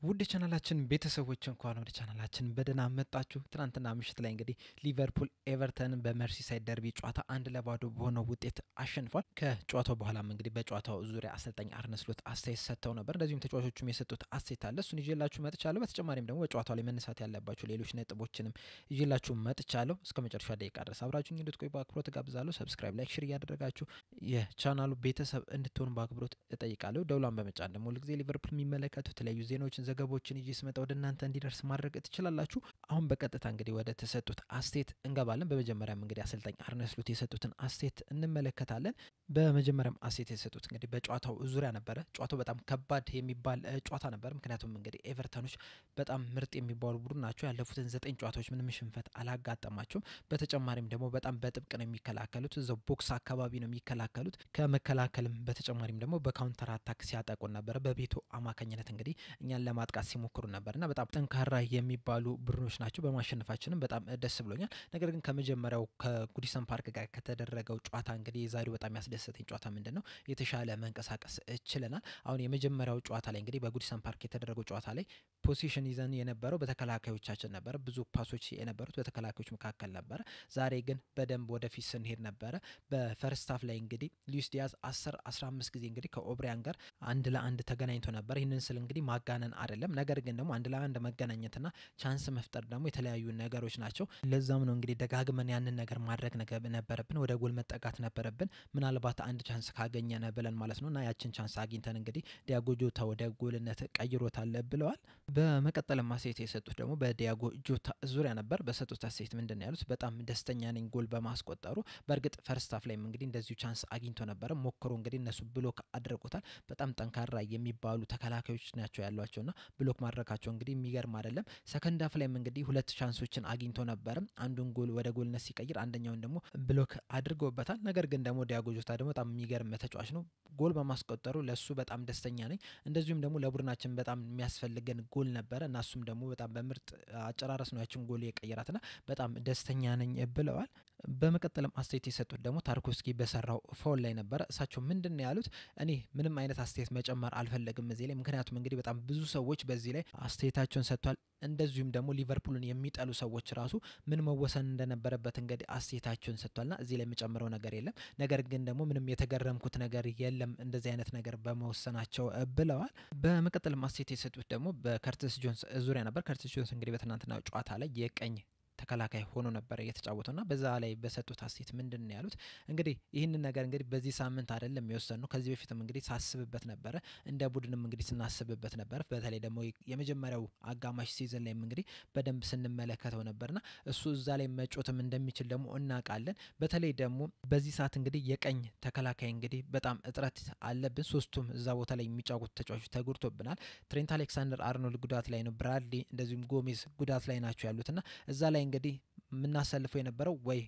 ውድ ቻናላችን ቤተሰቦች እንኳን ወደ ቻናላችን በደህና መጣችሁ። ትናንትና ምሽት ላይ እንግዲህ ሊቨርፑል ኤቨርተንን በመርሲሳይድ ደርቢ ጨዋታ 1-0 በሆነ ውጤት አሸንፏል። ከጨዋታው በኋላም እንግዲህ በጨዋታው ዙሪያ አሰልጣኝ አርነ ስሎት አስተያየት ሰጥተው ነበር። እንደዚሁም ተጫዋቾቹም የሰጡት አስተያየት አለ። እሱን ይዤላችሁ መጥቻለሁ። በተጨማሪም ደግሞ በጨዋታው ላይ መነሳት ያለባችሁ ሌሎች ነጥቦችንም ይዤላችሁ መጥቻለሁ። እስከ መጨረሻ ደቂቃ ድረስ አብራችሁኝ እንድትቆዩ በአክብሮት ጋብዛለሁ። ሰብስክራይብ፣ ላይክ፣ ሼር እያደረጋችሁ የቻናሉ ቤተሰብ እንድትሆኑ በአክብሮት እጠይቃለሁ። ደውሏን በመጫን ደግሞ ሁልጊዜ ሊቨርፑል የሚመለከቱ የተለያዩ ዜናዎችን ዘገባዎችን ይዤ ስመጣ ወደ እናንተ እንዲደርስ ማድረግ ትችላላችሁ። አሁን በቀጥታ እንግዲህ ወደ ተሰጡት አስተያየት እንገባለን። በመጀመሪያም እንግዲህ አሰልጣኝ አርነ ስሎት የሰጡትን አስተያየት እንመለከታለን። በመጀመሪያም አስተያየት የሰጡት እንግዲህ በጨዋታው ዙሪያ ነበረ። ጨዋታው በጣም ከባድ የሚባል ጨዋታ ነበር። ምክንያቱም እንግዲህ ኤቨርተኖች በጣም ምርጥ የሚባሉ ቡድን ናቸው። ያለፉትን 9 ጨዋታዎች ምንም ሽንፈት አላጋጠማቸውም። በተጨማሪም ደግሞ በጣም በጥብቅ ነው የሚከላከሉት። እዛው ቦክስ አካባቢ ነው የሚከላከሉት። ከመከላከልም በተጨማሪም ደግሞ በካውንተር አታክ ሲያጠቁ ነበረ። በቤቶ አማካኝነት እንግዲህ እኛን ለማጥቃት ሲሞክሩ ነበርና በጣም ጠንካራ የሚባሉ ቡድኖች ናቸው። በማሸነፋችንም በጣም ደስ ብሎኛል። ነገር ግን ከመጀመሪያው ከጉዲሰን ፓርክ ጋር ከተደረገው ጨዋታ እንግዲህ የዛሬው በጣም ያስደሰተኝ ጨዋታ ምንድነው? የተሻለ መንቀሳቀስ ችለናል። አሁን የመጀመሪያው ጨዋታ ላይ እንግዲህ በጉዲሰን ፓርክ የተደረገው ጨዋታ ላይ ፖዚሽን ይዘን የነበረው በተከላካዮቻችን ነበር። ብዙ ፓሶች የነበሩት በተከላካዮች መካከል ነበር። ዛሬ ግን በደንብ ወደፊት ስንሄድ ነበረ። በፈርስት ሃፍ ላይ እንግዲህ ሉዊስ ዲያዝ 10-15 ጊዜ እንግዲህ ከኦብሪያን ጋር 1-1 ተገናኝቶ ነበር። ይህንን ስል እንግዲህ ማጋነን አይደለም። ነገር ግን ደግሞ 1-1 መገናኘትና ቻንስ መፍጠር ደግሞ የተለያዩ ነገሮች ናቸው። ለዛም ነው እንግዲህ ደጋግመን ያንን ነገር ማድረግ ነበረብን። ወደ ጎል መጠጋት ነበረብን። ምናልባት አንድ ቻንስ ካገኘነ ብለን ማለት ነውና ያችን ቻንስ አግኝተን እንግዲህ ዲያጎ ጆታ ወደ ጎልነት ቀይሮታል ብለዋል። በመቀጠልም አስተያየት የሰጡት ደግሞ በዲያጎ ጆታ ዙሪያ ነበር። በሰጡት አስተያየት ምንድነው ያሉት? በጣም ደስተኛ ነኝ ጎል በማስቆጠሩ። በእርግጥ ፈርስት ሃፍ ላይም እንግዲህ እንደዚሁ ቻንስ አግኝቶ ነበረ። ሞክሮ እንግዲህ እነሱ ብሎክ አድርጎታል። በጣም ጠንካራ የሚባሉ ተከላካዮች ናቸው ያሏቸውና ብሎክ ማድረጋቸው እንግዲህ የሚገርም አይደለም። ሰከንድ ሃፍ ላይም እንግዲህ 2 ቻንሶችን አግኝቶ ነበር። አንዱን ጎል ወደ ጎልነት ሲቀይር አንደኛውን ደግሞ ብሎክ አድርጎበታል። ነገር ግን ደግሞ ዲያጎ ጆታ ደግሞ በጣም የሚገርም ተጫዋች ነው። ጎል በማስቆጠሩ ለሱ በጣም ደስተኛ ነኝ። እንደዚሁም ደግሞ ለቡድናችን በጣም የሚያስፈልገን ጎል ነበረ እና እሱም ደግሞ በጣም በምርጥ አጨራረስ ነው ያችን ጎል የቀየራትና በጣም ደስተኛ ነኝ ብለዋል። በመቀጠልም አስተያየት የሰጡት ደግሞ ታርኮቭስኪ በሰራው ፋውል ላይ ነበረ። እሳቸው ምንድነው ያሉት? እኔ ምንም አይነት አስተያየት መጨመር አልፈለግም እዚህ ላይ። ምክንያቱም እንግዲህ በጣም ብዙ ሰዎች በዚህ ላይ አስተያየታቸውን ሰጥቷል። እንደዚሁም ደግሞ ሊቨርፑልን የሚጠሉ ሰዎች ራሱ ምን መወሰን እንደነበረበት እንግዲህ አስተያየታቸውን ሰጥቷልና እዚህ ላይ የምጨምረው ነገር የለም። ነገር ግን ደግሞ ምንም የተገረምኩት ነገር የለም እንደዚህ አይነት ነገር በመወሰናቸው ብለዋል። በመቀጠልም አስተያየት የሰጡት ደግሞ በከርቲስ ጆንስ ዙሪያ ነበር። ከርቲስ ጆንስ እንግዲህ በትናንትናው ጨዋታ ላይ የቀኝ ተከላካይ ሆኖ ነበር የተጫወተውና በዛ ላይ በሰጡት አስተያየት ምንድነው ያሉት? እንግዲህ ይህንን ነገር እንግዲህ በዚህ ሳምንት አይደለም የወሰንነው። ከዚህ በፊትም እንግዲህ ሳስብበት ነበረ። እንደ ቡድንም እንግዲህ ስናስብበት ነበር። በተለይ ደግሞ የመጀመሪያው አጋማሽ ሲዝን ላይ እንግዲህ በደንብ ስንመለከተው ነበርና እሱ እዛ ላይ መጮትም እንደሚችል ደግሞ እናውቃለን። በተለይ ደግሞ በዚህ ሰዓት እንግዲህ የቀኝ ተከላካይ እንግዲህ በጣም እጥረት አለብን። ሶስቱም እዛ ቦታ ላይ የሚጫወቱ ተጫዋቾች ተጎድቶብናል። ትሬንት አሌክሳንደር አርኖልድ ጉዳት ላይ ነው። ብራድሊ እንደዚሁም ጎሜዝ ጉዳት ላይ ናቸው ያሉትና እዛ ላይ እንግዲህ የምናሰልፈው የነበረው ወይ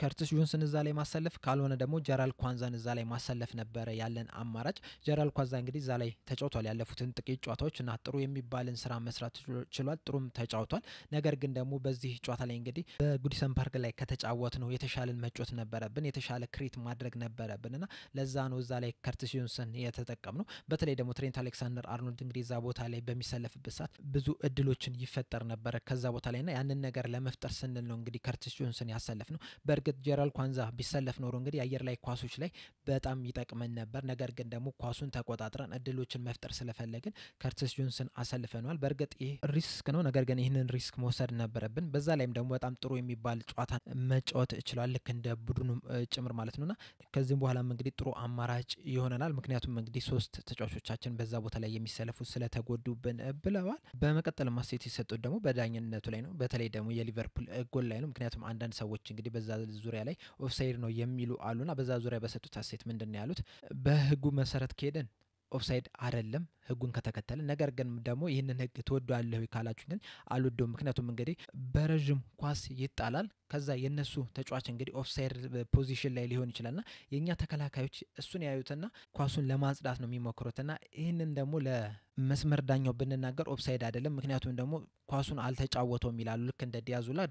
ከርቲስ ጆንስን እዛ ላይ ማሰለፍ ካልሆነ ደግሞ ጀራል ኳንዛን እዛ ላይ ማሰለፍ ነበረ ያለን አማራጭ። ጀራል ኳንዛ እንግዲህ እዛ ላይ ተጫውቷል ያለፉትን ጥቂት ጨዋታዎች እና ጥሩ የሚባልን ስራ መስራት ችሏል። ጥሩም ተጫውቷል። ነገር ግን ደግሞ በዚህ ጨዋታ ላይ እንግዲህ በጉዲሰን ፓርክ ላይ ከተጫወት ነው የተሻለን መጮት ነበረብን። የተሻለ ክሬት ማድረግ ነበረብንና ለዛ ነው እዛ ላይ ከርቲስ ጆንስን የተጠቀምነው። በተለይ ደግሞ ትሬንት አሌክሳንደር አርኖልድ እንግዲህ እዛ ቦታ ላይ በሚሰለፍበት ሰዓት ብዙ እድሎችን ይፈጠር ነበረ ከዛ ቦታ ላይና ያንን ነገር ለመፍጠር ስንል ነው እንግዲህ ከርቲስ ጆንስን ያሰለፍ ነው። በእርግጥ ጀራል ኳንዛ ቢሰለፍ ኖሮ እንግዲህ አየር ላይ ኳሶች ላይ በጣም ይጠቅመን ነበር። ነገር ግን ደግሞ ኳሱን ተቆጣጥረን እድሎችን መፍጠር ስለፈለግን ከርቲስ ጆንስን አሰልፈነዋል። በእርግጥ ይህ ሪስክ ነው። ነገር ግን ይህንን ሪስክ መውሰድ ነበረብን። በዛ ላይም ደግሞ በጣም ጥሩ የሚባል ጨዋታ መጫወት ይችላል ልክ እንደ ቡድኑ ጭምር ማለት ነውና ከዚህም በኋላም እንግዲህ ጥሩ አማራጭ ይሆነናል። ምክንያቱም እንግዲህ 3 ተጫዋቾቻችን በዛ ቦታ ላይ የሚሰለፉት ስለተጎዱብን ብለዋል። በመቀጠል አስተያየት የሰጡት ደግሞ በዳኝነቱ ላይ ነው። በተለይ ደግሞ የሊቨርፑል ጎል ላይ ነው። ምክንያቱም አንዳንድ ሰዎች እንግዲህ በዛ ዙሪያ ላይ ኦፍሳይድ ነው የሚሉ አሉና በዛ ዙሪያ በሰጡት አስተያየት ምንድነው ያሉት? በህጉ መሰረት ከሄደን ኦፍሳይድ አይደለም ህጉን ከተከተለ። ነገር ግን ደግሞ ይህንን ህግ ትወዷለህ ካላችሁ ግን አልወደውም። ምክንያቱም እንግዲህ በረዥም ኳስ ይጣላል። ከዛ የነሱ ተጫዋች እንግዲህ ኦፍሳይድ ፖዚሽን ላይ ሊሆን ይችላልና የኛ ተከላካዮች እሱን ያዩትና ኳሱን ለማጽዳት ነው የሚሞክሩትና ይህንን ደግሞ ለመስመር ዳኛው ብንናገር ኦፍሳይድ አይደለም። ምክንያቱም ደግሞ ኳሱን አልተጫወተውም ይላሉ። ልክ እንደ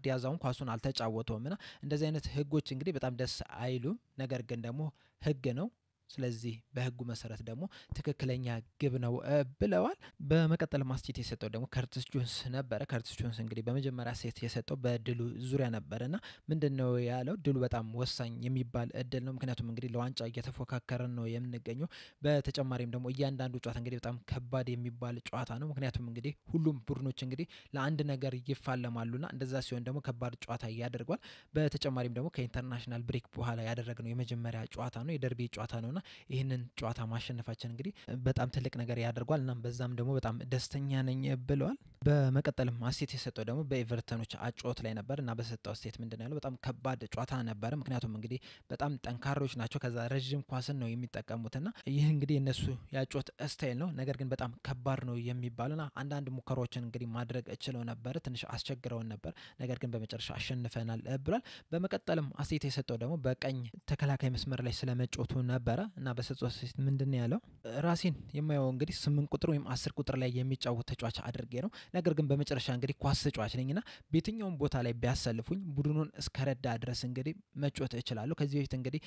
ዲያዛውን ኳሱን አልተጫወተውምና እንደዚህ አይነት ህጎች እንግዲህ በጣም ደስ አይሉም። ነገር ግን ደግሞ ህግ ነው ስለዚህ በህጉ መሰረት ደግሞ ትክክለኛ ግብ ነው ብለዋል። በመቀጠል ማስቴት የሰጠው ደግሞ ከርቲስ ጆንስ ነበረ። ከርቲስ ጆንስ እንግዲህ በመጀመሪያ ሴት የሰጠው በድሉ ዙሪያ ነበረና ምንድነው ያለው? ድሉ በጣም ወሳኝ የሚባል እድል ነው። ምክንያቱም እንግዲህ ለዋንጫ እየተፎካከረን ነው የምንገኘው። በተጨማሪም ደግሞ እያንዳንዱ ጨዋታ እንግዲህ በጣም ከባድ የሚባል ጨዋታ ነው። ምክንያቱም እንግዲህ ሁሉም ቡድኖች እንግዲህ ለአንድ ነገር ይፋለማሉና እንደዛ ሲሆን ደግሞ ከባድ ጨዋታ ያደርጓል። በተጨማሪም ደግሞ ከኢንተርናሽናል ብሬክ በኋላ ያደረግነው የመጀመሪያ ጨዋታ ነው፣ የደርቢ ጨዋታ ነውና ይህንን ጨዋታ ማሸነፋችን እንግዲህ በጣም ትልቅ ነገር ያደርጓል። እናም በዛም ደግሞ በጣም ደስተኛ ነኝ ብለዋል። በመቀጠልም አስቴት የሰጠው ደግሞ በኤቨርተኖች አጨዋወት ላይ ነበር እና በሰጠው አስቴት ምንድን ያለው? በጣም ከባድ ጨዋታ ነበረ። ምክንያቱም እንግዲህ በጣም ጠንካሮች ናቸው። ከዛ ረዥም ኳስን ነው የሚጠቀሙትና ይህ እንግዲህ የነሱ ያጨዋወት ስታይል ነው። ነገር ግን በጣም ከባድ ነው የሚባሉና አንዳንድ ሙከራዎችን እንግዲህ ማድረግ እችለው ነበር፣ ትንሽ አስቸግረውን ነበር። ነገር ግን በመጨረሻ አሸንፈናል ብሏል። በመቀጠልም አስቴት የሰጠው ደግሞ በቀኝ ተከላካይ መስመር ላይ ስለመጫወቱ ነበረ እና በሰጠው አስቴት ምንድን ያለው? ራሴን የማየው እንግዲህ 8 ቁጥር ወይም 10 ቁጥር ላይ የሚጫወት ተጫዋች አድርጌ ነው። ነገር ግን በመጨረሻ እንግዲህ ኳስ ተጫዋች ነኝና በየትኛውም ቦታ ላይ ቢያሰልፉኝ ቡድኑን እስከረዳ ድረስ እንግዲህ መጫወት እችላለሁ። ከዚህ በፊት እንግዲህ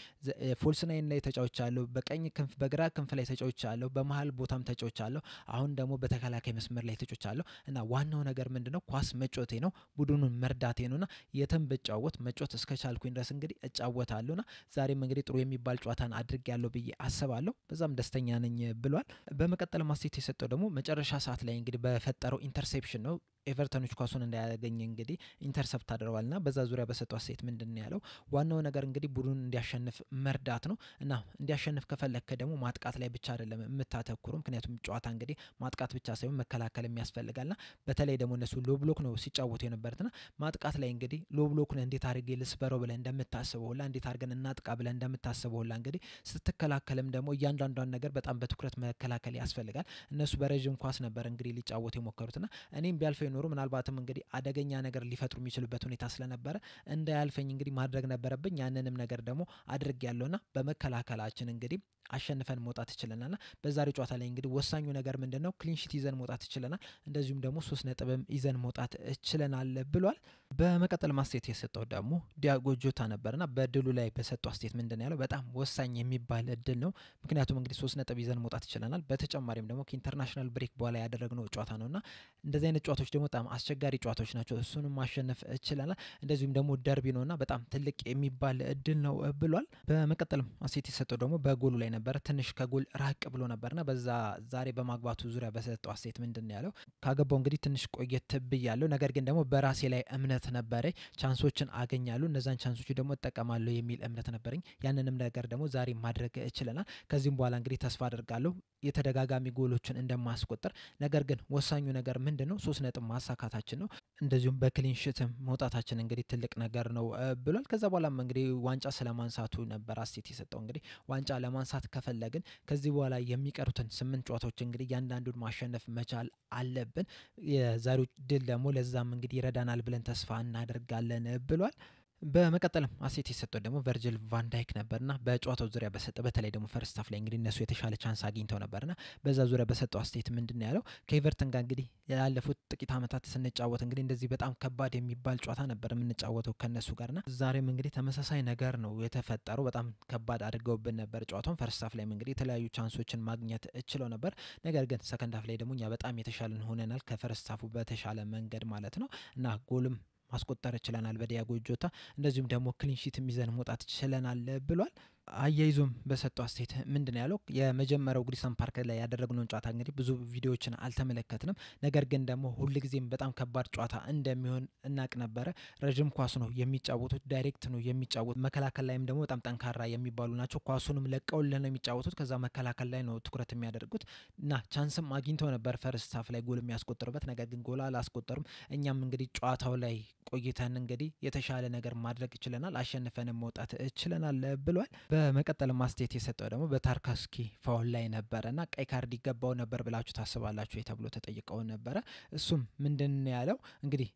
ፎልስ ናይን ላይ ተጫውቻለሁ፣ በቀኝ ክንፍ በግራ ክንፍ ላይ ተጫውቻለሁ፣ በመሀል ቦታም ተጫውቻለሁ። አሁን ደግሞ በተከላካይ መስመር ላይ ተጫውቻለሁ እና ዋናው ነገር ምንድነው? ኳስ መጫወቴ ነው፣ ቡድኑን መርዳቴ ነውና የትም ብጫወት መጫወት እስከቻልኩኝ ድረስ እንግዲህ እጫወታለሁና ዛሬም እንግዲህ ጥሩ የሚባል ጨዋታን አድርጌያለሁ ብዬ አስባለሁ። በዛም ደስተኛ ነኝ ብሏል። በመቀጠል ማስቴት የሰጠው ደግሞ መጨረሻ ሰዓት ላይ እንግዲህ በፈጠረው ኢንተርሴፕሽን ነው። ኤቨርተኖች ኳሱን እንዳያገኝ እንግዲህ ኢንተርሰፕት አድርገዋልና በዛ ዙሪያ በሰጠው አስተያየት ምንድን ያለው? ዋናው ነገር እንግዲህ ቡድኑን እንዲያሸንፍ መርዳት ነው እና እንዲያሸንፍ ከፈለክ ደግሞ ማጥቃት ላይ ብቻ አይደለም የምታተኩሩ። ምክንያቱም ጨዋታ እንግዲህ ማጥቃት ብቻ ሳይሆን መከላከል የሚያስፈልጋልና በተለይ ደግሞ እነሱ ሎ ብሎክ ነው ሲጫወቱ የነበሩትና ማጥቃት ላይ እንግዲህ ሎ ብሎክን እንዴት አድርጌ ልስበረው ብለህ እንደምታስበው ሁላ፣ እንዴት አድርገን እናጥቃ ብለህ እንደምታስበው ሁላ እንግዲህ ስትከላከልም ደግሞ እያንዳንዷን ነገር በጣም በትኩረት መከላከል ያስፈልጋል። እነሱ በረዥም ኳስ ነበር እንግዲህ ሊጫወቱ የሞከሩትና እኔም ቢያልፈኝ ኖሮ ምናልባትም እንግዲህ አደገኛ ነገር ሊፈጥሩ የሚችሉበት ሁኔታ ስለነበረ እንዳያልፈኝ እንግዲህ ማድረግ ነበረብኝ። ያንንም ነገር ደግሞ አድርጌያለሁና በመከላከላችን እንግዲህ አሸንፈን መውጣት ይችላልና በዛሬው ጨዋታ ላይ እንግዲህ ወሳኙ ነገር ምንድነው? ክሊንሺት ይዘን መውጣት ይችላልና እንደዚሁም ደግሞ 3 ነጥብም ይዘን መውጣት ይችላል ብሏል። በመቀጠል ማስቴት የሰጠው ደግሞ ዲያጎ ጆታ ነበርና በድሉ ላይ በሰጠው አስቴት ምንድነው ያለው? በጣም ወሳኝ የሚባል እድል ነው። ምክንያቱም እንግዲህ 3 ነጥብ ይዘን መውጣት ይችላል። በተጨማሪም ደግሞ ከኢንተርናሽናል ብሬክ በኋላ ያደረግነው ጨዋታ ነውና እንደዚህ አይነት ጨዋታዎች ደግሞ በጣም አስቸጋሪ ጨዋታዎች ናቸው። እሱንም ማሸነፍ ይችላል። እንደዚሁም ደግሞ ደርቢ ነውና በጣም ትልቅ የሚባል እድል ነው ብሏል። በመቀጠልም አስቴት የሰጠው ደግሞ በጎሉ ላይ ነበር። ትንሽ ከጎል ራቅ ብሎ ነበርና በዛ ዛሬ በማግባቱ ዙሪያ በሰጠው አስቴት ምንድነው ያለው? ካገባው እንግዲህ ትንሽ ቆየት ብያለሁ፣ ነገር ግን ደግሞ በራሴ ላይ እምነት ነበረኝ። ቻንሶችን አገኛለሁ፣ እነዛን ቻንሶች ደግሞ እጠቀማለሁ የሚል እምነት ነበረኝ። ያንንም ነገር ደግሞ ዛሬ ማድረግ ይችላል። ከዚህም በኋላ እንግዲህ ተስፋ አደርጋለሁ የተደጋጋሚ ጎሎችን እንደማስቆጠር። ነገር ግን ወሳኙ ነገር ምንድነው? 3 ነጥብ ማሳካታችን ነው። እንደዚሁም በክሊንሺትም መውጣታችን እንግዲህ ትልቅ ነገር ነው ብሏል። ከዛ በኋላም እንግዲህ ዋንጫ ስለማንሳቱ ነበር አስቴት የሰጠው። እንግዲህ ዋንጫ ለማንሳት ከፈለግን ከዚህ በኋላ የሚቀሩትን 8 ጨዋታዎች እንግዲህ እያንዳንዱን ማሸነፍ መቻል አለብን። የዛሬው ድል ደግሞ ለዛም እንግዲህ ይረዳናል ብለን ተስፋ እናደርጋለን ብሏል። በመቀጠልም አስቴት የሰጠው ደግሞ ቨርጅል ቫን ዳይክ ነበርና በጨዋታው ዙሪያ በሰጠ በተለይ ደግሞ ፈርስት ሃፍ ላይ እንግዲህ እነሱ የተሻለ ቻንስ አግኝተው ነበርና በዛ ዙሪያ በሰጠው አስቴት ምንድነው ያለው? ከኤቨርተን ጋር እንግዲህ ያለፉት ጥቂት ዓመታት ስንጫወት እንግዲህ እንደዚህ በጣም ከባድ የሚባል ጨዋታ ነበር የምንጫወተው ከነሱ ጋርና ዛሬም እንግዲህ ተመሳሳይ ነገር ነው የተፈጠረው። በጣም ከባድ አድርገውብን ነበር ጨዋታውን። ፈርስት ሃፍ ላይም እንግዲህ የተለያዩ ቻንሶችን ማግኘት እችለው ነበር። ነገር ግን ሰከንድ ሃፍ ላይ ደግሞ እኛ በጣም የተሻለን ሆነናል፣ ከፈርስት ሃፉ በተሻለ መንገድ ማለት ነው እና ጎልም ማስቆጠር ይችላል በዲያጎ ጆታ። እንደዚሁም ደግሞ ክሊንሺት ይዘን መውጣት ይችላል ብሏል። አያይዞም በሰጠው አስተያየት ምንድነው ያለው? የመጀመሪያው ግሪሰን ፓርክ ላይ ያደረግነውን ጨዋታ እንግዲህ ብዙ ቪዲዮዎችን አልተመለከትንም። ነገር ግን ደግሞ ሁልጊዜም በጣም ከባድ ጨዋታ እንደሚሆን እናቅ ነበረ። ረዥም ኳስ ነው የሚጫወቱት፣ ዳይሬክት ነው የሚጫወቱት። መከላከል ላይም ደግሞ በጣም ጠንካራ የሚባሉ ናቸው። ኳሱንም ለቀውልን ነው የሚጫወቱት። ከዛ መከላከል ላይ ነው ትኩረት የሚያደርጉት እና ቻንስም አግኝተው ነበር ፈርስት ሃፍ ላይ ጎል የሚያስቆጥሩበት፣ ነገር ግን ጎል አላስቆጠሩም። እኛም እንግዲህ ጨዋታው ላይ ቆይተን እንግዲህ የተሻለ ነገር ማድረግ ይችላል፣ አሸንፈንም መውጣት ይችላል ብሏል። በመቀጠል ማስቴት የሰጠው ደግሞ በታርኮቭስኪ ፋውል ላይ ነበረና ቀይ ካርድ ይገባው ነበር ብላችሁ ታስባላችሁ ተብሎ ተጠይቀው ነበረ። እሱም ምንድነው ያለው? እንግዲህ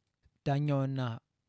ዳኛውና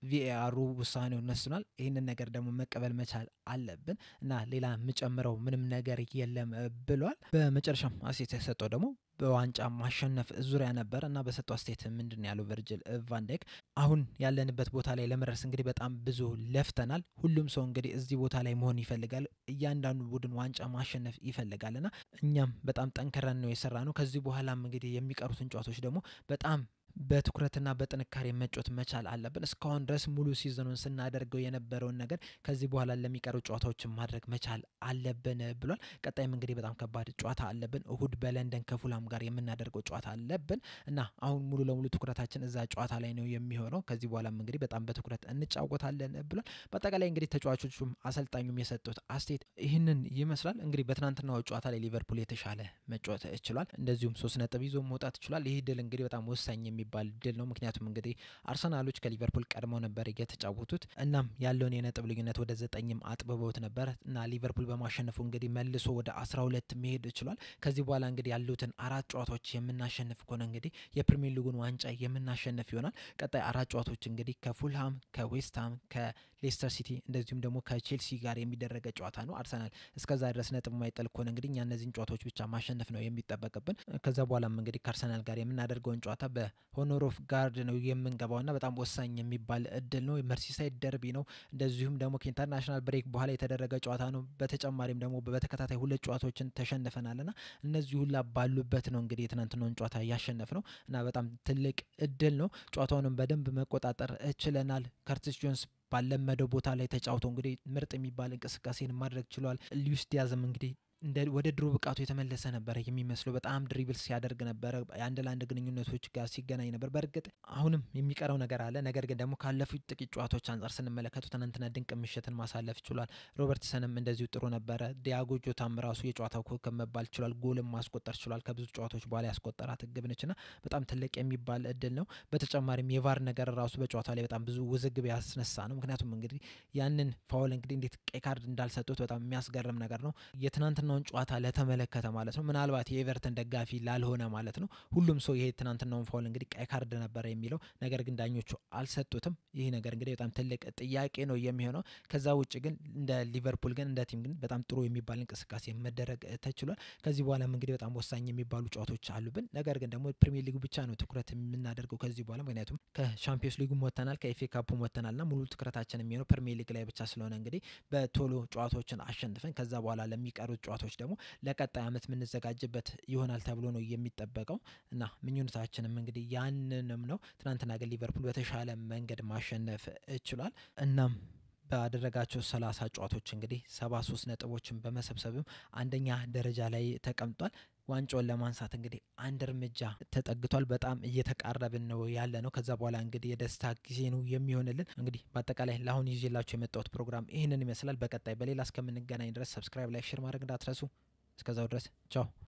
ቪኤአሩ ውሳኔውን ወስኗል። ይህንን ነገር ደግሞ መቀበል መቻል አለብን እና ሌላ የምጨምረው ምንም ነገር የለም ብሏል። በመጨረሻም አስቴት የሰጠው ደግሞ በዋንጫ ማሸነፍ ዙሪያ ነበር እና በሰጠው አስተያየት ምንድን ነው ያለው ቨርጅል ቫን ዳይክ አሁን ያለንበት ቦታ ላይ ለመድረስ እንግዲህ በጣም ብዙ ለፍተናል። ሁሉም ሰው እንግዲህ እዚህ ቦታ ላይ መሆን ይፈልጋል። እያንዳንዱ ቡድን ዋንጫ ማሸነፍ ይፈልጋልና እኛም በጣም ጠንክረን ነው የሰራ ነው። ከዚህ በኋላም እንግዲህ የሚቀሩትን ጨዋታዎች ደግሞ በጣም በትኩረትና በጥንካሬ መጫወት መቻል አለብን። እስካሁን ድረስ ሙሉ ሲዝኑን ስናደርገው የነበረውን ነገር ከዚህ በኋላ ለሚቀሩ ጨዋታዎችን ማድረግ መቻል አለብን ብሏል። ቀጣይም እንግዲህ በጣም ከባድ ጨዋታ አለብን። እሁድ በለንደን ከፉላም ጋር የምናደርገው ጨዋታ አለብን እና አሁን ሙሉ ለሙሉ ትኩረታችን እዛ ጨዋታ ላይ ነው የሚሆነው። ከዚህ በኋላም እንግዲህ በጣም በትኩረት እንጫወታለን ብሏል። በአጠቃላይ እንግዲህ ተጫዋቾቹም አሰልጣኙም የሰጡት አስተያየት ይህንን ይመስላል። እንግዲህ በትናንትናው ጨዋታ ላይ ሊቨርፑል የተሻለ መጫወት ችሏል። እንደዚሁም 3 ነጥብ ይዞ መውጣት ችሏል። ይህ ድል እንግዲህ በጣም ወሳኝ የሚባል ድል ነው። ምክንያቱም እንግዲህ አርሰናሎች ከሊቨርፑል ቀድመው ነበር የተጫወቱት። እናም ያለውን የነጥብ ልዩነት ወደ 9 አጥብበውት ነበር እና ሊቨርፑል በማሸነፉ እንግዲህ መልሶ ወደ 12 መሄድ ችሏል። ከዚህ በኋላ እንግዲህ ያሉትን 4 ጨዋታዎች የምናሸንፍ ከሆነ እንግዲህ የፕሪሚየር ሊጉን ዋንጫ የምናሸንፍ ይሆናል። ቀጣይ 4 ጨዋታዎች እንግዲህ ከፉልሃም፣ ከዌስትሃም፣ ከሌስተር ሲቲ እንደዚሁም ደግሞ ከቼልሲ ጋር የሚደረገ ጨዋታ ነው። አርሰናል እስከዛ ድረስ ነጥብ የማይጥል ከሆነ እንግዲህ እኛ እነዚህን ጨዋታዎች ብቻ ማሸነፍ ነው የሚጠበቅብን። ከዛ በኋላም እንግዲህ ከአርሰናል ጋር የምናደርገውን ጨዋታ ሆኖር ኦፍ ጋርድ ነው የምንገባውና በጣም ወሳኝ የሚባል እድል ነው። መርሲሳይድ ደርቢ ነው። እንደዚሁም ደግሞ ከኢንተርናሽናል ብሬክ በኋላ የተደረገ ጨዋታ ነው። በተጨማሪም ደግሞ በተከታታይ 2 ጨዋታዎችን ተሸንፈናልና እነዚህ ሁላ ባሉበት ነው እንግዲህ የትናንትናውን ጨዋታ ያሸነፍ ነው እና በጣም ትልቅ እድል ነው። ጨዋታውንም በደንብ መቆጣጠር ችለናል። ከርቲስ ጆንስ ባለመደው ቦታ ላይ ተጫውቶ እንግዲህ ምርጥ የሚባል እንቅስቃሴን ማድረግ ችሏል። ሉዊስ ዲያዝም እንግዲህ ወደ ድሮ ብቃቱ የተመለሰ ነበረ የሚመስለው። በጣም ድሪብል ሲያደርግ ነበረ። የአንድ ለአንድ ግንኙነቶች ጋር ሲገናኝ ነበር። በእርግጥ አሁንም የሚቀረው ነገር አለ። ነገር ግን ደግሞ ካለፉት ጥቂት ጨዋታዎች አንጻር ስንመለከቱ ትናንትና ድንቅ ምሽትን ማሳለፍ ችሏል። ሮበርትሰንም እንደዚሁ ጥሩ ነበረ። ዲያጎ ጆታም ራሱ የጨዋታው ኮከብ መባል ችሏል። ጎልም ማስቆጠር ችሏል። ከብዙ ጨዋታዎች በኋላ ያስቆጠራት ግብ ነችና በጣም ትልቅ የሚባል እድል ነው። በተጨማሪም የቫር ነገር ራሱ በጨዋታ ላይ በጣም ብዙ ውዝግብ ያስነሳ ነው። ምክንያቱም እንግዲህ ያንን ፋውል እንግዲህ እንዴት ቀይ ካርድ እንዳልሰጡት በጣም የሚያስገርም ነገር ነው። የትናንትናውን ጨዋታ ለተመለከተ ማለት ነው። ምናልባት የኤቨርተን ደጋፊ ላልሆነ ማለት ነው። ሁሉም ሰው ይሄ ትናንትናውን ፋውል እንግዲህ ቀይ ካርድ ነበረ የሚለው ነገር ግን ዳኞቹ አልሰጡትም። ይህ ነገር እንግዲህ በጣም ትልቅ ጥያቄ ነው የሚሆነው። ከዛ ውጭ ግን እንደ ሊቨርፑል ግን እንደ ቲም ግን በጣም ጥሩ የሚባል እንቅስቃሴ መደረግ ተችሏል። ከዚህ በኋላም እንግዲህ በጣም ወሳኝ የሚባሉ ጨዋታዎች አሉብን። ነገር ግን ደግሞ ፕሪሚየር ሊጉ ብቻ ነው ትኩረት የምናደርገው ከዚህ በኋላ ምክንያቱም ከሻምፒዮንስ ሊጉም ወጥተናል፣ ከኤፍኤ ካፑም ወጥተናልና ሙሉ ትኩረታችን የሚሆነው ፕሪሚየር ሊግ ላይ ብቻ ስለሆነ እንግዲህ በቶሎ ጨዋታዎችን አሸንፈን ከዛ በኋላ ለሚቀሩት ጨዋታዎች ደግሞ ለቀጣይ ዓመት የምንዘጋጅበት ይሆናል ተብሎ ነው የሚጠበቀው እና ምኞታችንም እንግዲህ ያንንም ነው። ትናንትና ግን ሊቨርፑል በተሻለ መንገድ ማሸነፍ ችሏል። እናም ባደረጋቸው 30 ጨዋታዎች እንግዲህ 73 ነጥቦችን በመሰብሰብም አንደኛ ደረጃ ላይ ተቀምጧል። ዋንጫውን ለማንሳት እንግዲህ አንድ እርምጃ ተጠግቷል። በጣም እየተቃረብን ነው ያለ ነው። ከዛ በኋላ እንግዲህ የደስታ ጊዜ ነው የሚሆንልን። እንግዲህ በአጠቃላይ ለአሁን ይዤላችሁ የመጣሁት ፕሮግራም ይህንን ይመስላል። በቀጣይ በሌላ እስከምንገናኝ ድረስ ሰብስክራይብ፣ ላይክ፣ ሼር ማድረግ እንዳትረሱ። እስከዛው ድረስ ቻው።